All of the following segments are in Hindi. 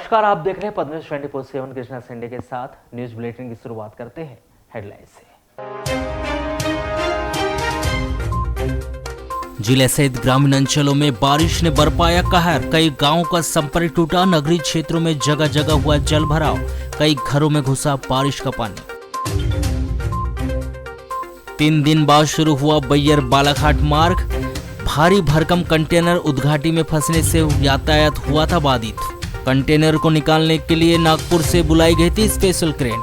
नमस्कार, आप देख रहे हैं पद्मज 24/7 कृष्णा संडे के साथ। न्यूज बुलेटिन की शुरुआत करते हैं हेडलाइन से। जिले सहित ग्रामीण अंचलों में बारिश ने बरपाया कहर। कई गांवों का संपर्क टूटा। नगरीय क्षेत्रों में जगह जगह हुआ जल भराव। कई घरों में घुसा बारिश का पानी। 3 दिन बाद शुरू हुआ बैयर बालाघाट मार्ग। भारी भरकम कंटेनर उद्घाटी में फंसने से यातायात हुआ था बाधित। कंटेनर को निकालने के लिए नागपुर से बुलाई गई थी स्पेशल क्रेन।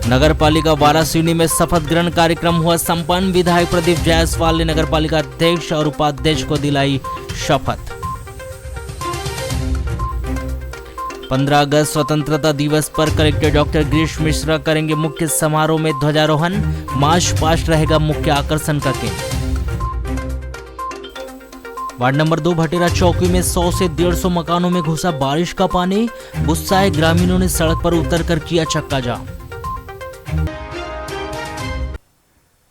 नगर पालिका वारासिवनी में शपथ ग्रहण कार्यक्रम हुआ संपन्न। विधायक प्रदीप जायसवाल ने नगर पालिका अध्यक्ष और उपाध्यक्ष को दिलाई शपथ। 15 अगस्त स्वतंत्रता दिवस पर कलेक्टर डॉक्टर गिरीश मिश्रा करेंगे मुख्य समारोह में ध्वजारोहण। मार्च पास्ट रहेगा मुख्य आकर्षण का केंद्र। वार्ड नंबर 2 भटेरा चौकी में 100 से 150 मकानों में घुसा बारिश का पानी। गुस्साए ग्रामीणों ने सड़क पर उतरकर किया चक्का जाम।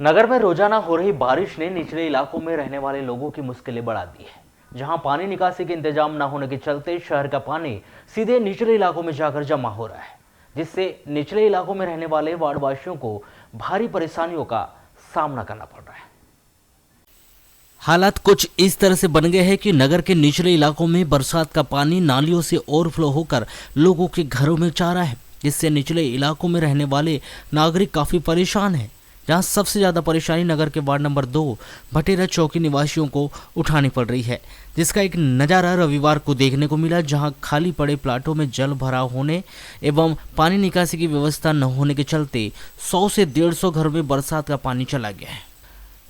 नगर में रोजाना हो रही बारिश ने निचले इलाकों में रहने वाले लोगों की मुश्किलें बढ़ा दी है। जहां पानी निकासी के इंतजाम न होने के चलते शहर का पानी सीधे निचले इलाकों में जाकर जमा हो रहा है, जिससे निचले इलाकों में रहने वाले वार्डवासियों को भारी परेशानियों का सामना करना पड़ रहा है। हालात कुछ इस तरह से बन गए हैं कि नगर के निचले इलाकों में बरसात का पानी नालियों से ओवरफ्लो होकर लोगों के घरों में जा रहा है, जिससे निचले इलाकों में रहने वाले नागरिक काफी परेशान हैं। जहां सबसे ज्यादा परेशानी नगर के वार्ड नंबर 2 भटेरा चौकी निवासियों को उठानी पड़ रही है, जिसका एक नज़ारा रविवार को देखने को मिला, जहां खाली पड़े प्लाटों में जल भराव होने एवं पानी निकासी की व्यवस्था न होने के चलते 100 से 150 घरों में बरसात का पानी चला गया है,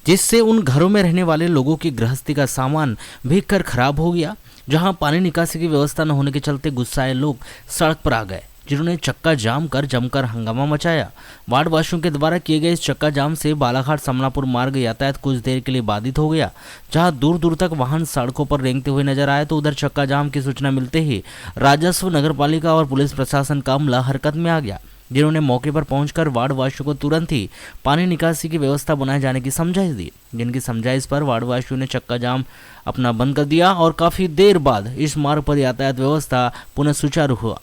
जिससे उन घरों में रहने वाले लोगों की गृहस्थी का सामान भीगकर खराब हो गया। जहां पानी निकासी की व्यवस्था न होने के चलते गुस्साए लोग सड़क पर आ गए, जिन्होंने चक्का जाम कर जमकर हंगामा मचाया। वार्डवासियों के द्वारा किए गए इस चक्का जाम से बालाघाट समनापुर मार्ग यातायात कुछ देर के लिए बाधित हो गया। जहां दूर दूर तक वाहन सड़कों पर रेंगते हुए नजर आए, तो उधर चक्का जाम की सूचना मिलते ही राजस्व, नगरपालिका और पुलिस प्रशासन का अमला हरकत में आ गया, जिन्होंने मौके पर पहुंचकर वार्डवासियों को तुरंत ही पानी निकासी की व्यवस्था बनाए जाने की समझाइश दी। जिनकी समझाइश पर वार्डवासियों ने चक्का जाम अपना बंद कर दिया और काफी देर बाद इस मार्ग पर यातायात व्यवस्था पुनः सुचारू हुआ।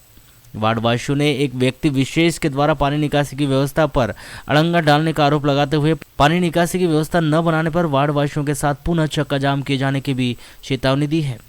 वार्डवासियों ने एक व्यक्ति विशेष के द्वारा पानी निकासी की व्यवस्था पर अड़ंगा डालने का आरोप लगाते हुए पानी निकासी की व्यवस्था न बनाने पर वार्डवासियों के साथ पुनः चक्का जाम किए जाने की भी चेतावनी दी है।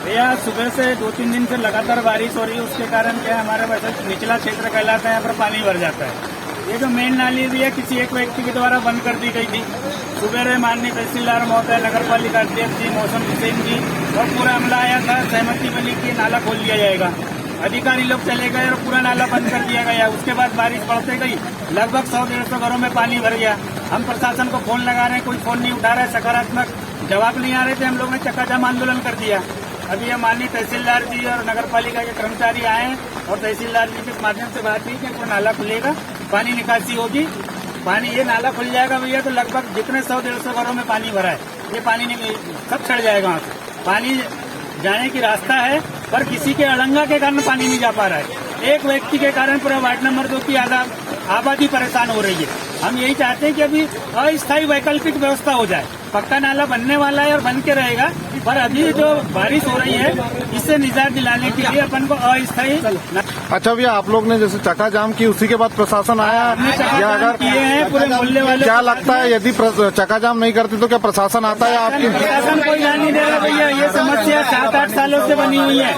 भैया सुबह से 2-3 दिन से लगातार बारिश हो रही है, उसके कारण क्या हमारे वैसे निचला क्षेत्र कहलाता है, यहाँ पर पानी भर जाता है। ये जो मेन नाली भी है किसी एक व्यक्ति के द्वारा बंद कर दी गई थी। सुबह माननीय तहसीलदार महोदय, नगर पालिका अध्यक्ष जी, मौसम हुसैन जी और पूरा अमला आया था, सहमति बनी कि नाला खोल दिया जाएगा। अधिकारी लोग चले गए और पूरा नाला बंद कर दिया गया। उसके बाद बारिश बढ़ते गई, लगभग 100-150 घरों में पानी भर गया। हम प्रशासन को फोन लगा रहे हैं, कोई फोन नहीं उठा रहा है, सकारात्मक जवाब नहीं आ रहे थे। हम लोगों ने चक्का जाम आंदोलन कर दिया। अभी ये माननीय तहसीलदार जी और नगर पालिका के कर्मचारी आए और तहसीलदार जी के माध्यम से बात हुई कि पूरा नाला खुलेगा, पानी निकासी होगी, पानी ये नाला खुल जाएगा भैया, तो लगभग जितने 100-150 घरों में पानी भरा है, ये पानी सब चढ़ जाएगा। वहाँ से पानी जाने की रास्ता है, पर किसी के अड़ंगा के कारण पानी नहीं जा पा रहा है। एक व्यक्ति के कारण पूरा वार्ड नंबर 2 की आबादी परेशान हो रही है। हम यही चाहते हैं कि अभी अस्थायी वैकल्पिक व्यवस्था हो जाए। पक्का नाला बनने वाला है और बन के रहेगा, पर अभी जो बारिश हो रही है इससे निजात दिलाने के लिए अपन को अस्थायी। अच्छा भैया, आप लोग ने जैसे चक्का जाम की, उसी के बाद प्रशासन आया या अगर किए हैं पूरे मोहल्ले वाले? क्या लगता है यदि चक्का जाम नहीं करते तो क्या प्रशासन आता है आपकी? प्रशासन कोई ध्यान नहीं दे रहा भैया। ये समस्या 7-8 सालों से बनी हुई है।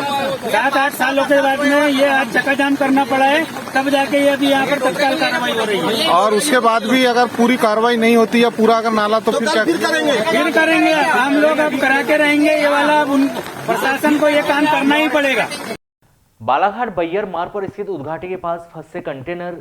7-8 सालों के बाद में ये आज चक्का जाम करना पड़ा है, तब जाके ये अभी यहाँ पर तत्काल कार्रवाई हो रही है। और उसके बाद भी अगर पूरी कार्रवाई नहीं होती या पूरा अगर नाला, तो फिर क्या करेंगे? हम लोग अब करा के रहेंगे ये वाला। अब प्रशासन को ये काम करना ही पड़ेगा। बालाघाट बैयर मार्ग पर स्थित उद्घाटी के पास फंसे कंटेनर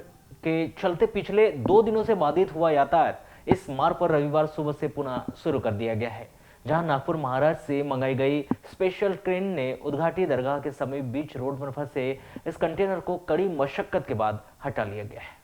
के चलते पिछले 2 दिनों से बाधित हुआ यातायात इस मार्ग पर रविवार सुबह से पुनः शुरू कर दिया गया है, जहां नागपुर महाराष्ट्र से मंगाई गई स्पेशल ट्रेन ने उद्घाटी दरगाह के समीप बीच रोड पर फंसे इस कंटेनर को कड़ी मशक्कत के बाद हटा लिया गया है।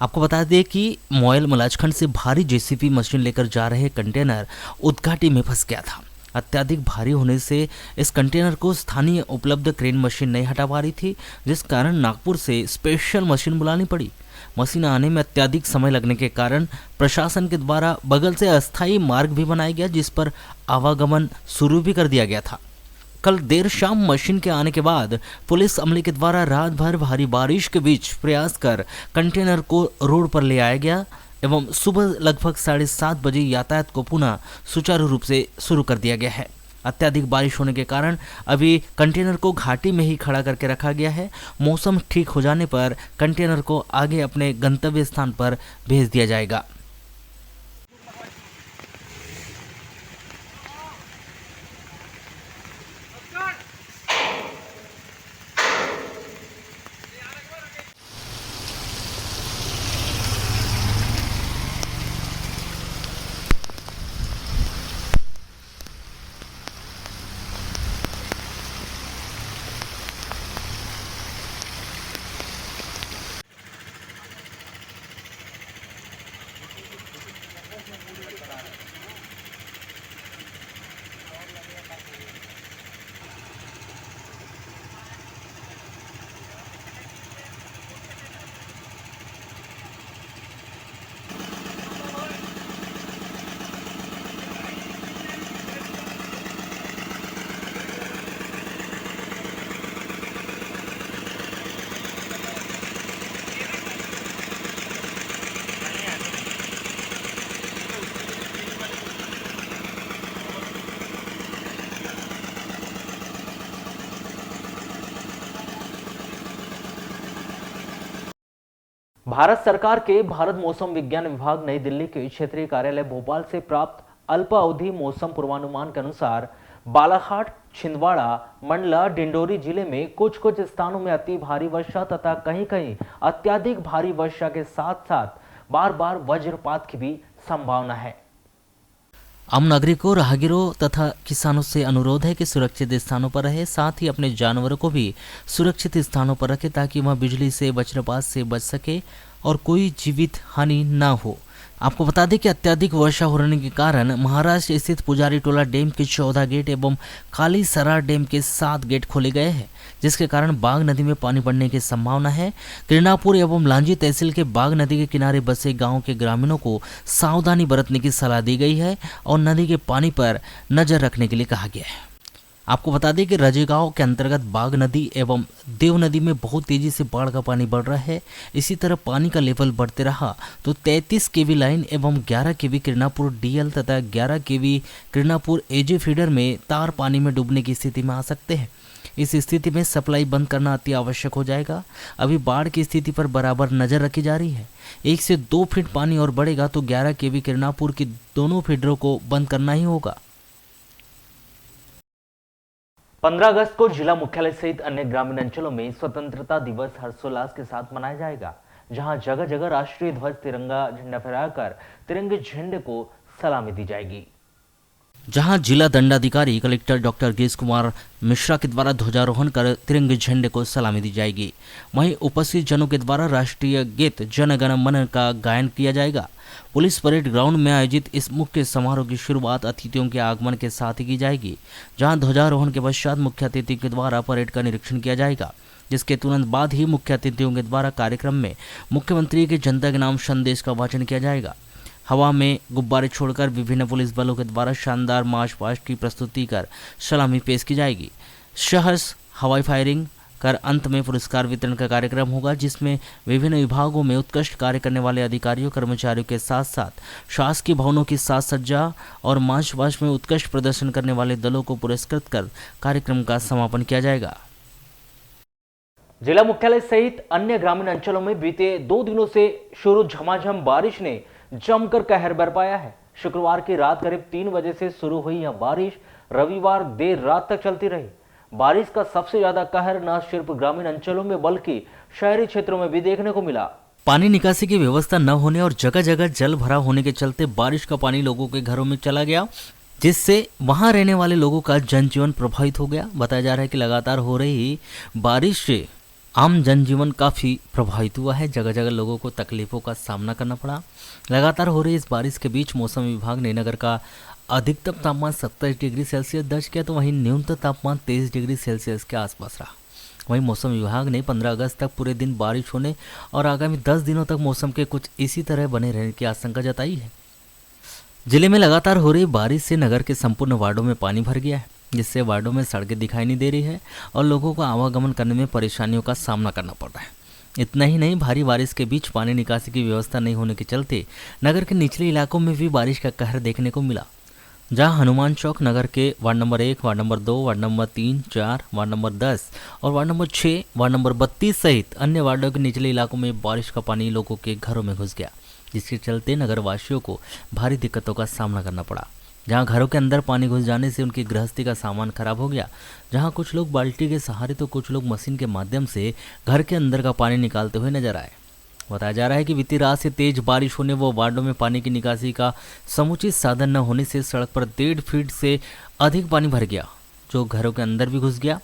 आपको बता दें कि मोयल मलाजखंड से भारी जेसीबी मशीन लेकर जा रहे कंटेनर उद्घाटी में फंस गया था। अत्यधिक भारी होने से इस कंटेनर को स्थानीय उपलब्ध क्रेन मशीन नहीं हटा पा रही थी, जिस कारण नागपुर से स्पेशल मशीन बुलानी पड़ी। मशीन आने में अत्यधिक समय लगने के कारण प्रशासन के द्वारा बगल से अस्थायी मार्ग भी बनाया गया, जिस पर आवागमन शुरू भी कर दिया गया था। कल देर शाम मशीन के आने के बाद पुलिस अमले के द्वारा रात भर भारी बारिश के बीच प्रयास कर कंटेनर को रोड पर ले आया गया एवं सुबह लगभग 7:30 बजे यातायात को पुनः सुचारू रूप से शुरू कर दिया गया है। अत्यधिक बारिश होने के कारण अभी कंटेनर को घाटी में ही खड़ा करके रखा गया है। मौसम ठीक हो जाने पर कंटेनर को आगे अपने गंतव्य स्थान पर भेज दिया जाएगा। भारत सरकार के भारत मौसम विज्ञान विभाग नई दिल्ली के क्षेत्रीय कार्यालय भोपाल से प्राप्त अल्पावधि मौसम पूर्वानुमान के अनुसार बालाघाट, छिंदवाड़ा, मंडला, डिंडोरी जिले में कुछ स्थानों में अति भारी वर्षा तथा कहीं-कहीं अत्यधिक भारी वर्षा के साथ-साथ बार-बार वज्रपात की भी संभावना है। आम नागरिकों, राहगीरों तथा किसानों से अनुरोध है कि सुरक्षित स्थानों पर रहे, साथ ही अपने जानवरों को भी सुरक्षित स्थानों पर रखें ताकि वह बिजली से, वज्रपात से बच सके और कोई जीवित हानि ना हो। आपको बता दें कि अत्यधिक वर्षा होने के कारण महाराष्ट्र स्थित पुजारी टोला डैम के 14 गेट एवं काली सरार डैम के 7 गेट खोले गए हैं, जिसके कारण बाघ नदी में पानी बढ़ने की संभावना है। किरणापुर एवं लांजी तहसील के बाघ नदी के किनारे बसे गांव के ग्रामीणों को सावधानी बरतने की सलाह दी गई है और नदी के पानी पर नजर रखने के लिए कहा गया है। आपको बता दें कि रजेगांव के अंतर्गत बाघ नदी एवं देव नदी में बहुत तेजी से बाढ़ का पानी बढ़ रहा है। इसी तरह पानी का लेवल बढ़ते रहा तो 33 केवी लाइन एवं 11 केवी किरणापुर डीएल तथा 11 केवी किरणापुर एजे फीडर में तार पानी में डूबने की स्थिति में आ सकते हैं। इस स्थिति में सप्लाई बंद करना अति आवश्यक हो जाएगा। अभी बाढ़ की स्थिति पर बराबर नजर रखी जा रही है। 1 से 2 फीट पानी और बढ़ेगा तो 11 केवी किरणापुर की दोनों फीडरों को बंद करना ही होगा। 15 अगस्त को जिला मुख्यालय सहित अन्य ग्रामीण अंचलों में स्वतंत्रता दिवस हर्षोल्लास के साथ मनाया जाएगा, जहां जगह जगह राष्ट्रीय ध्वज, तिरंगा झंडा फहराकर तिरंगे झंडे को सलामी दी जाएगी। जहां जिला दंडाधिकारी कलेक्टर डॉक्टर गिरीश कुमार मिश्रा के द्वारा ध्वजारोहण कर तिरंगे झंडे को सलामी दी जाएगी। वहीं उपस्थित जनों के द्वारा राष्ट्रीय गीत जन गण मन का गायन किया जाएगा। पुलिस परेड ग्राउंड में आयोजित इस मुख्य समारोह की शुरुआत अतिथियों के आगमन के साथ ही की जाएगी, जहां ध्वजारोहण के पश्चात मुख्य अतिथि के द्वारा परेड का निरीक्षण किया जाएगा। जिसके तुरंत बाद ही मुख्य अतिथियों के द्वारा कार्यक्रम में मुख्यमंत्री के जनता के नाम संदेश का वाचन किया जाएगा। हवा में गुब्बारे छोड़कर विभिन्न पुलिस बलों के द्वारा शानदार मार्च पास्ट की प्रस्तुति कर सलामी पेश की जाएगी। सहर्ष हवाई फायरिंग कर अंत में पुरस्कार वितरण का कार्यक्रम होगा, जिसमें विभिन्न विभागों में उत्कृष्ट कार्य करने वाले अधिकारियों कर्मचारियों के साथ साथ शासकीय भवनों की साज सज्जा और मार्च पास्ट में उत्कृष्ट प्रदर्शन करने वाले दलों को पुरस्कृत कर कार्यक्रम का समापन किया जाएगा। जिला मुख्यालय सहित अन्य ग्रामीण अंचलों में बीते 2 दिनों से शुरू झमाझम बारिश ने जमकर कहर बरपाया है। शुक्रवार की रात करीब 3 बजे से शुरू हुई यह बारिश रविवार देर रात तक चलती रही। बारिश का सबसे ज्यादा कहर न सिर्फ ग्रामीण अंचलों में बल्कि शहरी क्षेत्रों में भी देखने को मिला। पानी निकासी की व्यवस्था न होने और जगह जगह जल भरा होने के चलते बारिश का पानी लोगों के घरों में चला गया, जिससे वहां रहने वाले लोगों का जनजीवन प्रभावित हो गया। बताया जा रहा है कि लगातार हो रही बारिश से आम जनजीवन काफ़ी प्रभावित हुआ है। जगह जगह लोगों को तकलीफों का सामना करना पड़ा। लगातार हो रही इस बारिश के बीच मौसम विभाग ने नगर का अधिकतम तापमान 27 डिग्री सेल्सियस दर्ज किया, तो वहीं न्यूनतम तापमान 23 डिग्री सेल्सियस के आसपास रहा। वहीं मौसम विभाग ने 15 अगस्त तक पूरे दिन बारिश होने और आगामी 10 दिनों तक मौसम के कुछ इसी तरह बने रहने की आशंका जताई है। जिले में लगातार हो रही बारिश से नगर के संपूर्ण वार्डों में पानी भर गया है, जिससे वार्डों में सड़कें दिखाई नहीं दे रही है और लोगों को आवागमन करने में परेशानियों का सामना करना पड़ रहा है। इतना ही नहीं, भारी बारिश के बीच पानी निकासी की व्यवस्था नहीं होने के चलते नगर के निचले इलाकों में भी बारिश का कहर देखने को मिला, जहां हनुमान चौक नगर के ward number 1, ward number 2, ward number 3, 4, ward number 10 और वार्ड नंबर 6, वार्ड नंबर 32 सहित अन्य वार्डों के निचले इलाकों में बारिश का पानी लोगों के घरों में घुस गया, जिसके चलते नगर वासियों को भारी दिक्कतों का सामना करना पड़ा। जहां घरों के अंदर पानी घुस जाने से उनकी गृहस्थी का सामान खराब हो गया, जहां कुछ लोग बाल्टी के सहारे तो कुछ लोग मशीन के माध्यम से घर के अंदर का पानी निकालते हुए नजर आए। बताया जा रहा है कि बीती रात से तेज बारिश होने व वार्डों में पानी की निकासी का समुचित साधन न होने से सड़क पर 1.5 फीट से अधिक पानी भर गया, जो घरों के अंदर भी घुस गया।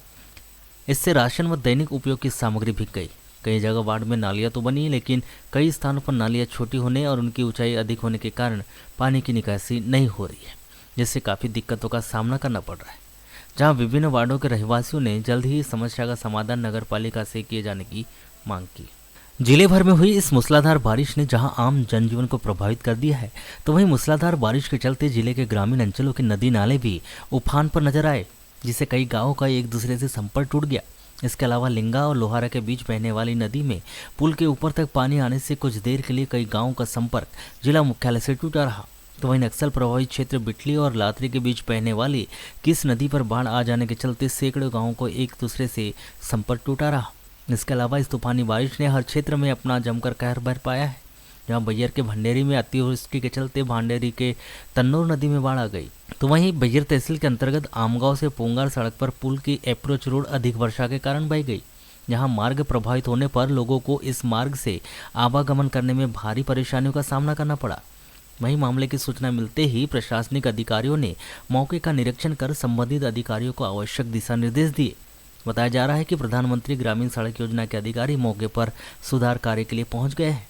इससे राशन व दैनिक उपयोग की सामग्री भीग गई। कई जगह वार्ड में नालियां तो बनी, लेकिन कई स्थानों पर नालियां छोटी होने और उनकी ऊंचाई अधिक होने के कारण पानी की निकासी नहीं हो रही है, जिससे काफ़ी दिक्कतों का सामना करना पड़ रहा है। जहां विभिन्न वार्डों के रहवासियों ने जल्द ही समस्या का समाधान नगर पालिका से किए जाने की मांग की। जिले भर में हुई इस मूसलाधार बारिश ने जहां आम जनजीवन को प्रभावित कर दिया है, तो वहीं मूसलाधार बारिश के चलते जिले के ग्रामीण अंचलों के नदी नाले भी उफान पर नजर आए, जिससे कई गांवों का एक दूसरे से संपर्क टूट गया। इसके अलावा लिंगा और लोहारा के बीच बहने वाली नदी में पुल के ऊपर तक पानी आने से कुछ देर के लिए कई गाँवों का संपर्क जिला मुख्यालय से टूटा रहा। तो वहीं नक्सल प्रभावित क्षेत्र बिटली और लातरी के बीच बहने वाली किस नदी पर बाढ़ आ जाने के चलते सैकड़ों गांवों को एक दूसरे से संपर्क टूटा रहा। इसके अलावा इस तूफानी बारिश ने हर क्षेत्र में अपना जमकर कहर बरपाया है, जहां बैयर के भंडेरी में अतिवृष्टि के चलते भांडेरी के तन्नूर नदी में बाढ़ आ गई। तो वहीं बैयर तहसील के अंतर्गत आमगांव से पोंगार सड़क पर पुल की अप्रोच रोड अधिक वर्षा के कारण बह गई, जहां मार्ग प्रभावित होने पर लोगों को इस मार्ग से आवागमन करने में भारी परेशानियों का सामना करना पड़ा। वहीं मामले की सूचना मिलते ही प्रशासनिक अधिकारियों ने मौके का निरीक्षण कर संबंधित अधिकारियों को आवश्यक दिशा निर्देश दिए। बताया जा रहा है कि प्रधानमंत्री ग्रामीण सड़क योजना के अधिकारी मौके पर सुधार कार्य के लिए पहुंच गए हैं।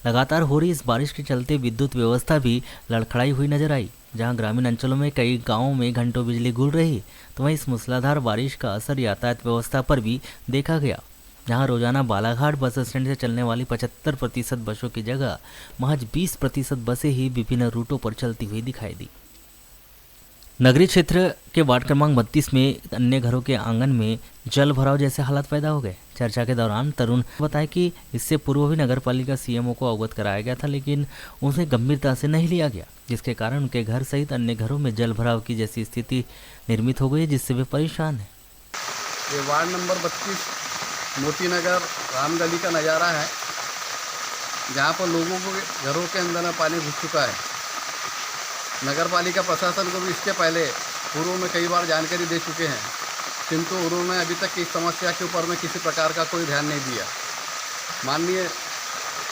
लगातार हो रही इस बारिश के चलते विद्युत व्यवस्था भी लड़खड़ाई हुई नजर आई, जहां ग्रामीण अंचलों में कई गांवों में घंटों बिजली गुल रही। तो वहीं इस मूसलाधार बारिश का असर यातायात व्यवस्था पर भी देखा गया, जहां रोजाना बालाघाट बस स्टैंड से चलने वाली 75% बसों की जगह महज 20% बसें ही विभिन्न रूटों पर चलती हुई दिखाई दी। नगरीय क्षेत्र के वार्ड क्रमांक 32 में अन्य घरों के आंगन में जल भराव जैसे हालात पैदा हो गए। चर्चा के दौरान तरुण बताया कि इससे पूर्व भी नगर पालिका सीएमओ को अवगत कराया गया था, लेकिन उसे गंभीरता से नहीं लिया गया, जिसके कारण उनके घर सहित अन्य घरों में जल भराव की जैसी स्थिति निर्मित हो गई, जिससे वे परेशान हैं। ये वार्ड नंबर 32 मोती नगर रामगली का नज़ारा है, जहाँ पर लोगों को घरों के अंदर में पानी घुस चुका है। नगर पालिका प्रशासन को भी इसके पहले पूर्व में कई बार जानकारी दे चुके हैं, किंतु उन्होंने अभी तक इस समस्या के ऊपर में किसी प्रकार का कोई ध्यान नहीं दिया। माननीय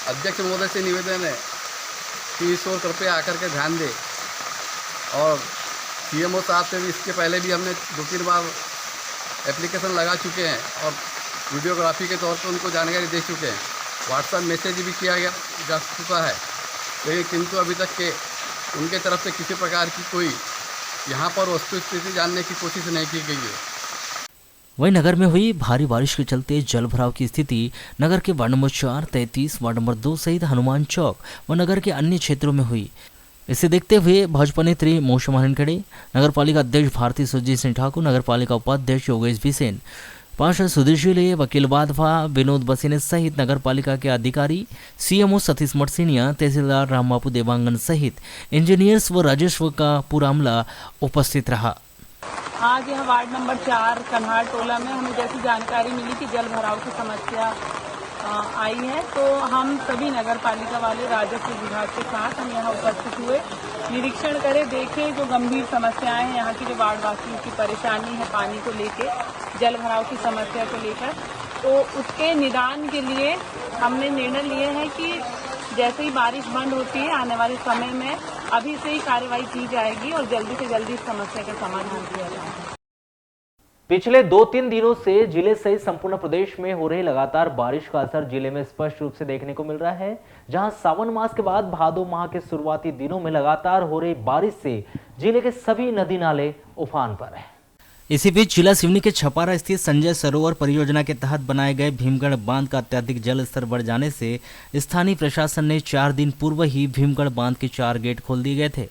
अध्यक्ष महोदय से निवेदन है कि इस ओर कृपया आकर के ध्यान दें, और सीएमओ साहब से भी इसके पहले भी हमने 2-3 बार एप्लीकेशन लगा चुके हैं और वीडियोग्राफी के तौर पर उनको जानकारी दे चुके हैं। व्हाट्सएप मैसेज भी किया गया जा चुका है, लेकिन किंतु अभी तक के उनके तरफ से किसी प्रकार की कोई यहाँ पर वस्तुस्थिति जानने की कोशिश नहीं की गई है। वहीं नगर में हुई भारी बारिश के चलते जल भराव की स्थिति नगर के वार्ड नंबर 4, 33, वार्ड नंबर 2 सहित हनुमान चौक व नगर के अन्य क्षेत्रों में हुई। इसे देखते हुए भाजपा नेत्री मौसम हनखड़े, नगर पालिका अध्यक्ष भारती सुरजीत सिंह ठाकुर, नगर पालिका उपाध्यक्ष योगेश बिसेन, पार्षद सुधीर शिले, वकील वाधवा, विनोद बसीने सहित नगर पालिका के अधिकारी, सीएमओ सतीश मटसिनिया, तहसीलदार रामबापू देवांगन सहित इंजीनियर्स व राजस्व का पूरा अमला उपस्थित रहा। आज यह वार्ड नंबर 4 कन्हार टोला में हमें जैसी जानकारी मिली कि जल भराव की समस्या आई है, तो हम सभी नगर पालिका वाले राजस्व विभाग के साथ हम यहाँ उपस्थित हुए, निरीक्षण करें, देखें जो गंभीर समस्याएं हैं यहाँ की, जो वार्डवासियों की परेशानी है पानी को लेकर, जल भराव की समस्या को लेकर, तो उसके निदान के लिए हमने निर्णय लिए है कि जैसे ही बारिश बंद होती है आने वाले समय में अभी से ही कार्रवाई की जाएगी और जल्दी से जल्दी इस समस्या का समाधान किया जाएगा। पिछले 2-3 दिनों से जिले सहित संपूर्ण प्रदेश में हो रही लगातार बारिश का असर जिले में स्पष्ट रूप से देखने को मिल रहा है, जहां सावन मास के बाद भादो माह के शुरुआती दिनों में लगातार हो रही बारिश से जिले के सभी नदी नाले उफान पर हैं। इसी बीच जिला सिवनी के छपारा स्थित संजय सरोवर परियोजना के तहत बनाए गए भीमगढ़ बांध का अत्यधिक जल स्तर बढ़ जाने से स्थानीय प्रशासन ने 4 दिन पूर्व ही भीमगढ़ बांध के 4 गेट खोल दिए गए थे,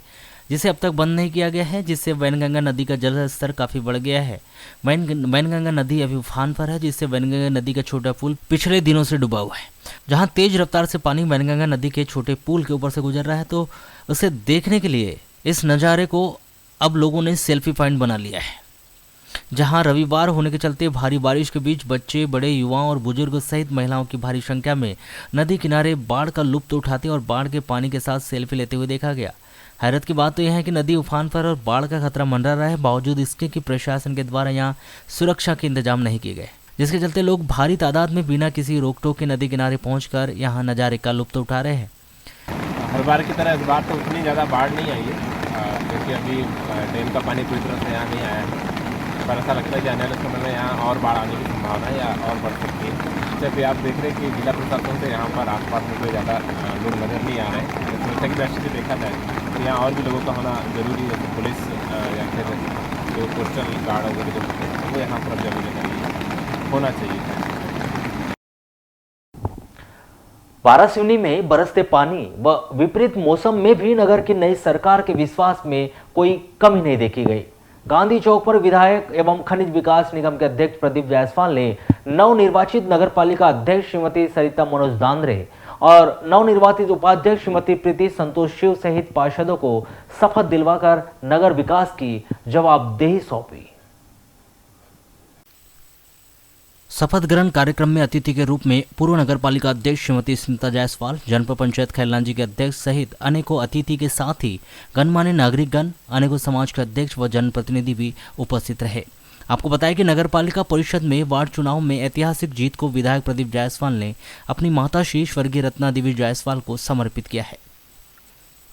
जिसे अब तक बंद नहीं किया गया है, जिससे वैनगंगा नदी का जल स्तर काफी बढ़ गया है। वैनगंगा नदी अभी उफान पर है, जिससे वैनगंगा नदी का छोटा पुल पिछले दिनों से डूबा हुआ है। जहां तेज रफ्तार से पानी वैनगंगा नदी के छोटे पुल के ऊपर से गुजर रहा है, तो उसे देखने के लिए इस नज़ारे को अब लोगों ने सेल्फी पॉइंट बना लिया है। जहां रविवार होने के चलते भारी बारिश के बीच बच्चे, बड़े, युवाओं और बुजुर्ग सहित महिलाओं की भारी संख्या में नदी किनारे बाढ़ का लुत्फ उठाते और बाढ़ के पानी के साथ सेल्फी लेते हुए देखा गया। हैरत की बात तो यह है कि नदी उफान पर और बाढ़ का खतरा मंडरा रहा है, बावजूद इसके कि प्रशासन के द्वारा यहाँ सुरक्षा के इंतजाम नहीं किए गए, जिसके चलते लोग भारी तादाद में बिना किसी रोक टोक के नदी किनारे पहुंचकर यहाँ नज़ारे का लुत्फ उठा रहे हैं। हर बार की तरह इस बार तो उतनी ज़्यादा बाढ़ नहीं आई है, क्योंकि अभी डैम का पानी पूरी तरह से यहाँ नहीं आया है, पर ऐसा लगता है कि आने वाले समय में यहाँ और बाढ़ आने की संभावना है या और बढ़ सकती है। जब भी आप देख रहे हैं कि जिला प्रशासन से यहाँ पर आसपास में कोई ज़्यादा लोग नजर नहीं आ रहे हैं, सुरक्षा की दृष्टि से देखा जाए तो यहाँ और भी लोगों का होना जरूरी है। पुलिस या फिर जो कोस्टल गार्ड वगैरह जो होते हैं वो यहाँ पर जरूर होना चाहिए। वारासिवनी में बरसते पानी व विपरीत मौसम में भी नगर की नई सरकार के विश्वास में कोई कमी नहीं देखी गई। गांधी चौक पर विधायक एवं खनिज विकास निगम के अध्यक्ष प्रदीप जायसवाल ने नवनिर्वाचित नगर पालिका अध्यक्ष श्रीमती सरिता मनोज दांद्रे और नवनिर्वाचित उपाध्यक्ष श्रीमती प्रीति संतोष शिव सहित पार्षदों को शपथ दिलवाकर नगर विकास की जवाबदेही सौंपी। शपथ ग्रहण कार्यक्रम में अतिथि के रूप में पूर्व नगर पालिका अध्यक्ष श्रीमती स्मिता जायसवाल, जनपद पंचायत खैरलांजी के अध्यक्ष सहित अनेकों अतिथि के साथ ही गणमान्य नागरिकगण, अनेकों समाज के अध्यक्ष व जनप्रतिनिधि भी उपस्थित रहे। आपको बताया कि नगर पालिका परिषद में वार्ड चुनाव में ऐतिहासिक जीत को विधायक प्रदीप जायसवाल ने अपनी माताश्री स्वर्गीय रत्ना देवी जायसवाल को समर्पित किया है।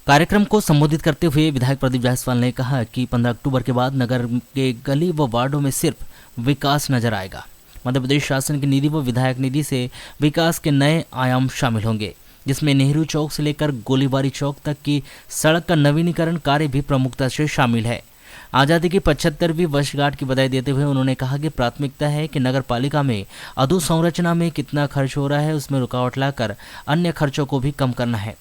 कार्यक्रम को संबोधित करते हुए विधायक प्रदीप जायसवाल ने कहा कि 15 अक्टूबर के बाद नगर के गली व वार्डों में सिर्फ विकास नजर आएगा। मध्य प्रदेश शासन की निधि व विधायक निधि से विकास के नए आयाम शामिल होंगे, जिसमें नेहरू चौक से लेकर गोलीबारी चौक तक की सड़क का नवीनीकरण कार्य भी प्रमुखता से शामिल है। आज़ादी की 75वीं वर्षगांठ की बधाई देते हुए उन्होंने कहा कि प्राथमिकता है कि नगर पालिका में अधोसंरचना में कितना खर्च हो रहा है उसमें रुकावट लाकर अन्य खर्चों को भी कम करना है।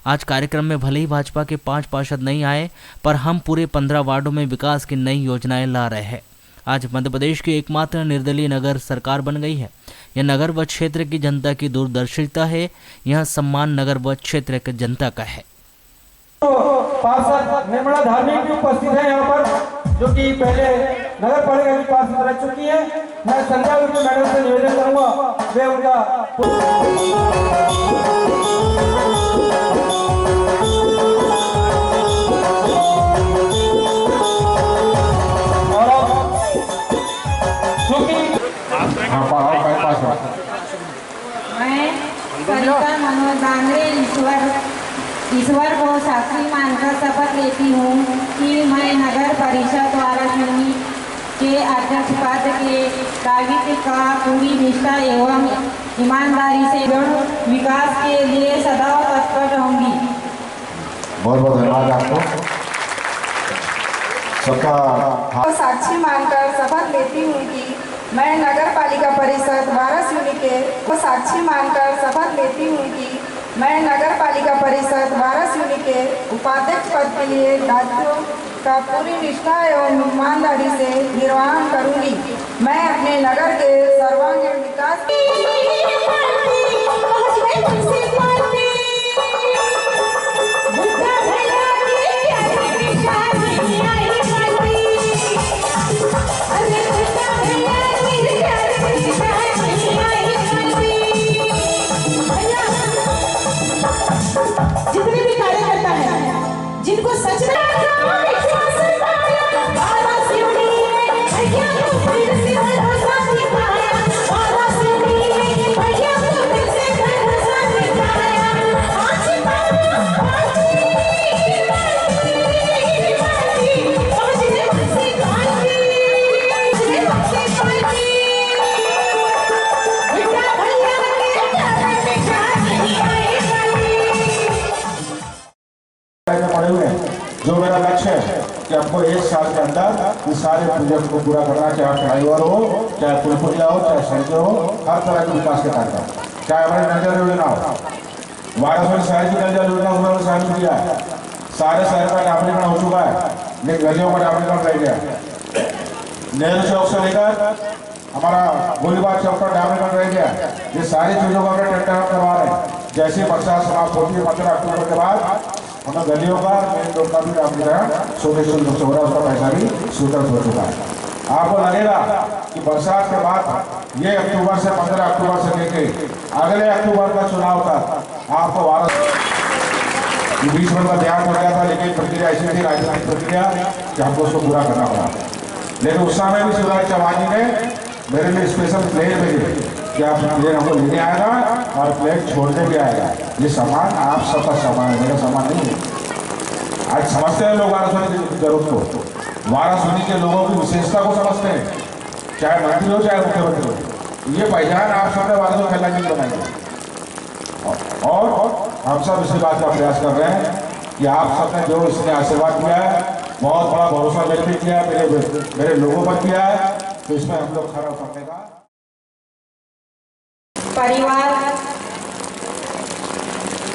आज कार्यक्रम में भले ही भाजपा के 5 पार्षद नहीं आए, पर हम पूरे 15 वार्डों में विकास की नई योजनाएं ला रहे हैं। आज मध्य प्रदेश की एकमात्र निर्दलीय नगर सरकार बन गई है। यह नगर व क्षेत्र की जनता की दूरदर्शिता है। यह सम्मान नगर व क्षेत्र की जनता का है। पार्षद निर्मला धार्मिक भी उपस्थित है यहाँ पर, जो कि पहले नगर पालिका की पार्षद रह चुकी है। मैं संध्या उर्मी मैडम से निवेदन करूंगा वे उनका मैं सरिता मनोज दांद्रे ईश्वर को साक्षी मानकर शपथ लेती हूँ कि मैं नगर परिषद द्वारा सिवनी के अध्यक्ष पद के दायित्व का पूरी निष्ठा एवं ईमानदारी से विकास के लिए सदा तत्पर रहूंगी। बहुत बहुत धन्यवाद आपको। सबका साक्षी मानकर शपथ लेती हूँ कि मैं नगर पालिका परिषद वाराणसी के को साक्षी मानकर शपथ लेती हूँ कि मैं नगर पालिका परिषद वाराणसी के उपाध्यक्ष पद के लिए दायित्वों का पूरी निष्ठा एवं ईमानदारी से निर्वहन करूंगी। मैं अपने नगर के सर्वांगीण विकास जितने भी कार्यकर्ता हैं जिनको सच में पड़े हुए हैं। जो मेरा लक्ष्य है कि हमको 1 साल के अंदर इस सारे प्रोजेक्ट को पूरा करना, चाहे फ्लाईओवर हो, चाहे पुल पुलिया हो, चाहे सड़कें हो, हर तरह के विकास के कार्यक्रम, चाहे हमारी नल योजना हो, वाराणसी शहर की नल योजना उन्होंने शामिल किया है। सारे शहर का डामरीकरण हो चुका है, लेकिन गलियों का डामरीकरण रह गया। नेहरू चौक से लेकर हमारा गोलीबाग चौक का डामरीकरण रह गया। ये सारी चीजों को हमने टेंडर करवा रहे हैं। जैसे बरसात समाप्त होती है 15 अक्टूबर के बाद हमें गलियों का मेन रोड का भी डामरीकरण सुनिश्चित रूप से हो रहा है, उसका पैसा भी स्वीकृत हो चुका है। आपको लगेगा कि बरसात के बाद ये अक्टूबर से 15 अक्टूबर से लेके अगले अक्टूबर का चुनाव तक आपको वाराणसी बीच में का ध्यान हो गया था, लेकिन प्रक्रिया ऐसी थी, राजनीतिक प्रक्रिया, कि हमको उसको पूरा करना पड़ा। लेकिन उस समय भी शिवराज चौहान जी ने मेरे लिए स्पेशल प्लेन भेजे कि आप प्लेन हमको लेने आएगा और प्लेन छोड़ने भी आएगा। ये सामान आप सबका सामान है, मेरा सामान नहीं है। आज समझते हैं लोग वाराणसी की जरूरत को, वाराणसी के लोगों की विशेषता को समझते हैं, चाहे मंत्री हो चाहे मुख्यमंत्री हो। ये पहचान आप सबने वाराणसी फैला के बनाई है और हम सब इसी बात का प्रयास कर रहे हैं कि आप सबने जो इसने आशीर्वाद किया है, बहुत बड़ा भरोसा मेरे पे किया, मेरे लोगों पर किया है, तो इसमें हम लोग खरा उतरने का परिवार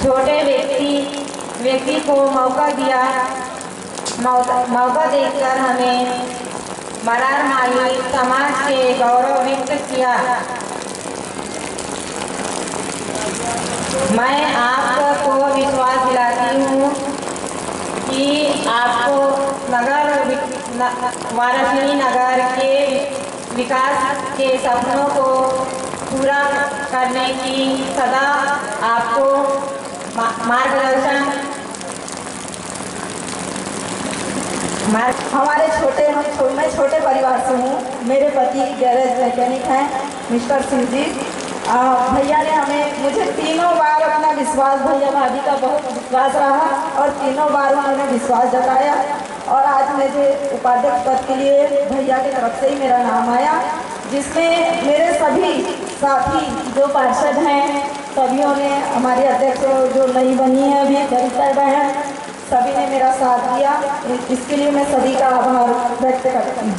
छोटे व्यक्ति को मौका दिया, मौका देकर हमें मरार माली समाज के गौरव व्यक्त किया। मैं आपको विश्वास दिलाती हूँ कि आपको वाराणसी नगर के विकास के सपनों को पूरा करने की सदा आपको मार्गदर्शन मैं छोटे परिवार से हूँ। मेरे पति गैरेज मैकेनिक हैं मिस्टर सिंह जी। भैया ने मुझे तीनों बार अपना विश्वास, भैया भाभी का बहुत विश्वास रहा और तीनों बार उन्होंने विश्वास जताया और आज मुझे उपाध्यक्ष पद के लिए भैया की तरफ से ही मेरा नाम आया, जिसमें मेरे सभी साथी जो पार्षद हैं सभियों ने, हमारे अध्यक्ष जो नई बनी है अभी दरिता बहन, सभी ने मेरा साथ दिया। इसके लिए मैं सभी का आभार व्यक्त करती हूँ।